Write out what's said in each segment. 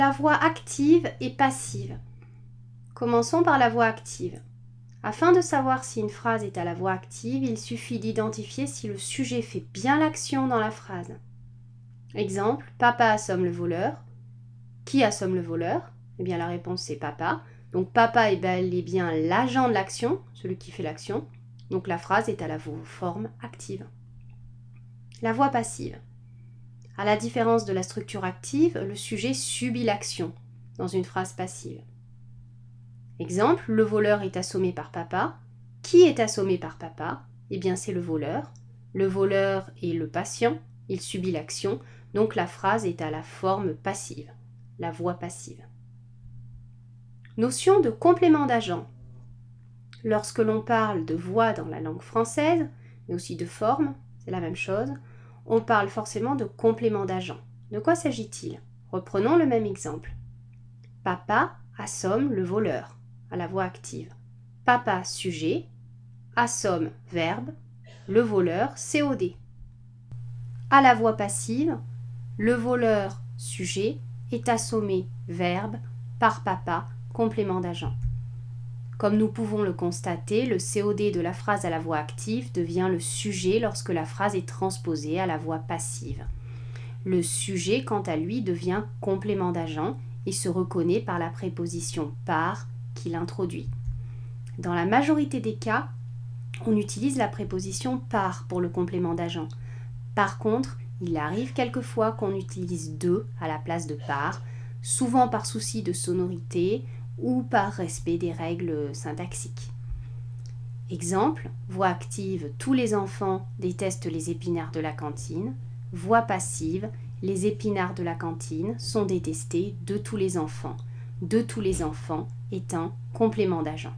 La voix active et passive. Commençons par la voix active. Afin de savoir si une phrase est à la voix active, il suffit d'identifier si le sujet fait bien l'action dans la phrase. Exemple, papa assomme le voleur. Qui assomme le voleur? Eh bien la réponse c'est papa. Donc papa est bel et bien l'agent de l'action, celui qui fait l'action. Donc la phrase est à la forme active. La voix passive. À la différence de la structure active, le sujet subit l'action dans une phrase passive. Exemple, le voleur est assommé par papa. Qui est assommé par papa? Eh bien c'est le voleur. Le voleur est le patient, il subit l'action, donc la phrase est à la forme passive, la voix passive. Notion de complément d'agent. Lorsque l'on parle de voix dans la langue française, mais aussi de forme, c'est la même chose, on parle forcément de complément d'agent. De quoi s'agit-il? Reprenons le même exemple. Papa assomme le voleur, à la voix active. Papa sujet, assomme verbe, le voleur COD. À la voix passive, le voleur sujet est assommé verbe par papa complément d'agent. Comme nous pouvons le constater, le COD de la phrase à la voix active devient le sujet lorsque la phrase est transposée à la voix passive. Le sujet, quant à lui, devient complément d'agent et se reconnaît par la préposition par qui l'introduit. Dans la majorité des cas, on utilise la préposition par pour le complément d'agent. Par contre, il arrive quelquefois qu'on utilise de à la place de par, souvent par souci de sonorité ou par respect des règles syntaxiques. Exemple, voix active, tous les enfants détestent les épinards de la cantine. Voix passive, les épinards de la cantine sont détestés de tous les enfants. De tous les enfants est un complément d'agent.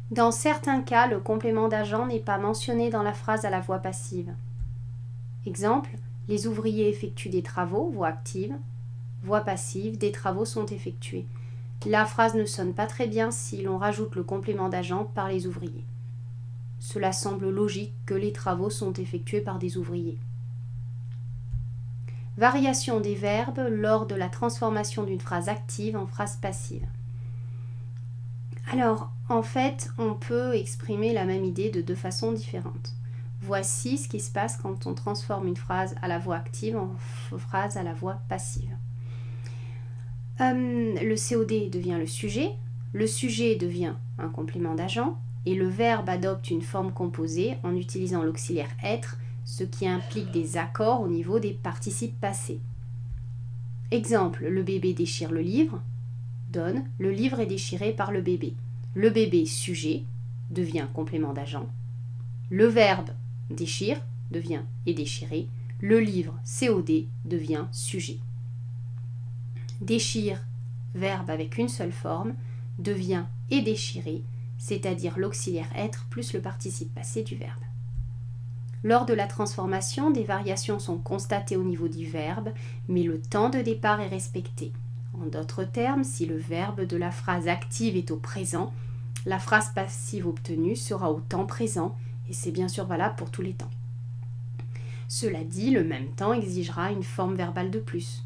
Dans certains cas, le complément d'agent n'est pas mentionné dans la phrase à la voix passive. Exemple, les ouvriers effectuent des travaux, voix active. Voix passive, des travaux sont effectués. La phrase ne sonne pas très bien si l'on rajoute le complément d'agent par les ouvriers. Cela semble logique que les travaux sont effectués par des ouvriers. Variation des verbes lors de la transformation d'une phrase active en phrase passive. Alors, en fait, on peut exprimer la même idée de deux façons différentes. Voici ce qui se passe quand on transforme une phrase à la voix active en phrase à la voix passive. Le COD devient le sujet devient un complément d'agent et le verbe adopte une forme composée en utilisant l'auxiliaire être, ce qui implique des accords au niveau des participes passés. Exemple, le bébé déchire le livre, donne le livre est déchiré par le bébé. Le bébé sujet devient complément d'agent. Le verbe déchire devient est déchiré. Le livre COD devient sujet. Déchire, verbe avec une seule forme, devient est déchiré, c'est-à-dire l'auxiliaire être plus le participe passé du verbe. Lors de la transformation, des variations sont constatées au niveau du verbe, mais le temps de départ est respecté. En d'autres termes, si le verbe de la phrase active est au présent, la phrase passive obtenue sera au temps présent, et c'est bien sûr valable pour tous les temps. Cela dit, le même temps exigera une forme verbale de plus.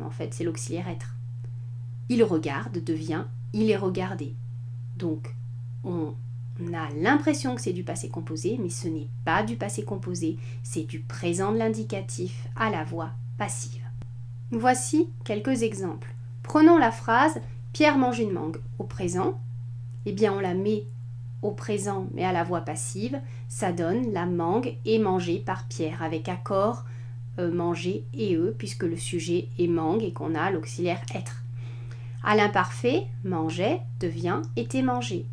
En fait, c'est l'auxiliaire être. Il regarde devient il est regardé. Donc, on a l'impression que c'est du passé composé, mais ce n'est pas du passé composé, c'est du présent de l'indicatif à la voix passive. Voici quelques exemples. Prenons la phrase « Pierre mange une mangue ». Au présent, eh bien on la met au présent, mais à la voix passive, ça donne la mangue est mangée par Pierre, avec accord manger et puisque le sujet est mangue et qu'on a l'auxiliaire être. À l'imparfait, mangeait devient était mangé.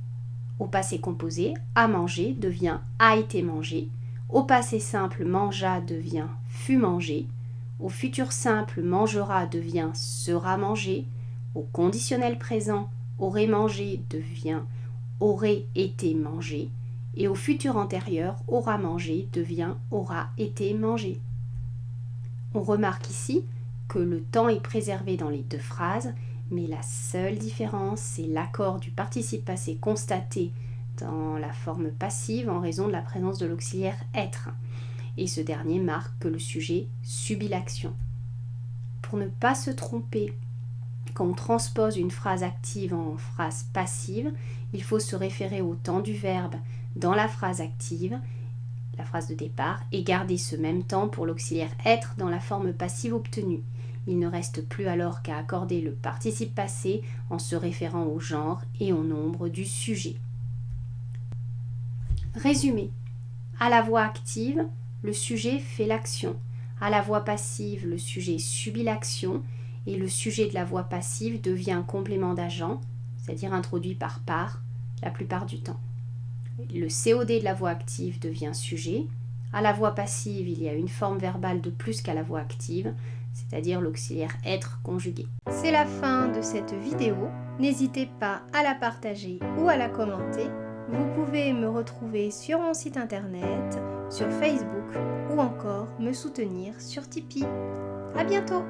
Au passé composé, a mangé devient a été mangé. Au passé simple, mangea devient fut mangé. Au futur simple, mangera devient sera mangé. Au conditionnel présent, aurait mangé devient aurait été mangé. Et au futur antérieur, aura mangé devient aura été mangé. On remarque ici que le temps est préservé dans les deux phrases, mais la seule différence, c'est l'accord du participe passé constaté dans la forme passive en raison de la présence de l'auxiliaire être. Et ce dernier marque que le sujet subit l'action. Pour ne pas se tromper quand on transpose une phrase active en phrase passive, il faut se référer au temps du verbe dans la phrase active, la phrase de départ, et garder ce même temps pour l'auxiliaire être dans la forme passive obtenue. Il ne reste plus alors qu'à accorder le participe passé en se référant au genre et au nombre du sujet. Résumé. À la voix active, le sujet fait l'action. À la voix passive, le sujet subit l'action et le sujet de la voix passive devient un complément d'agent, c'est-à-dire introduit par part, la plupart du temps. Le COD de la voix active devient sujet. À la voix passive, il y a une forme verbale de plus qu'à la voix active, c'est-à-dire l'auxiliaire être conjugué. C'est la fin de cette vidéo. N'hésitez pas à la partager ou à la commenter. Vous pouvez me retrouver sur mon site internet, sur Facebook ou encore me soutenir sur Tipeee. À bientôt!